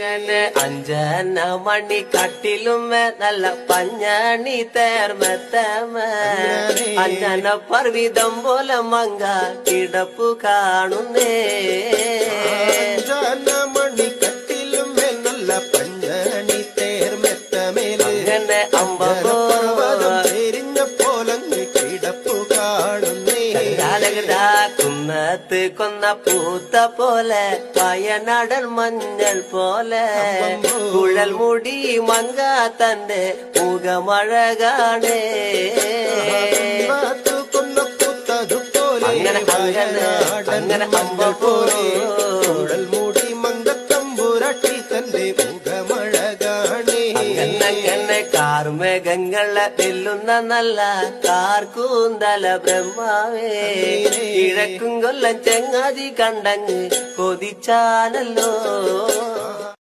അങ്ങനെ അഞ്ചന മണി കട്ടിലുമേ നല്ല പഞ്ഞണി തേർമത്തമേ അഞ്ചന പർവിതം പോലെ മങ്ക കിടപ്പു കാണുന്നേ മണി കട്ടിലുമേ നല്ല പഞ്ഞണി തേർമെത്തമേൽ അങ്ങനെ എരിഞ്ഞ പോലങ്ങ് കിടപ്പു കാണുന്നേ കുന്നത്ത് കൊന്ന പൂത്ത പോലെ വയനാടൻ മഞ്ഞൾ പോലെ കുഴൽ മുടി മങ്ക തന്റെ മുഖമഴകാണേ കൊന്ന പൂത്തതുപോലെ അങ്ങനെ അങ്ങനെ അമ്പ പോലെ കുഴൽ മുടി മങ്കത്തമ്പുരട്ടി തന്റെ മുഖമഴകാണേ അങ്ങനെ കാർമേഘങ്ങളെ വെല്ലുന്ന നല്ല കാർക്കൂന്തല ബ്രഹ്മാവേ കിഴക്കും കൊല്ലം ചെങ്ങാതി കണ്ടങ്ങ് കൊതിച്ചാനല്ലോ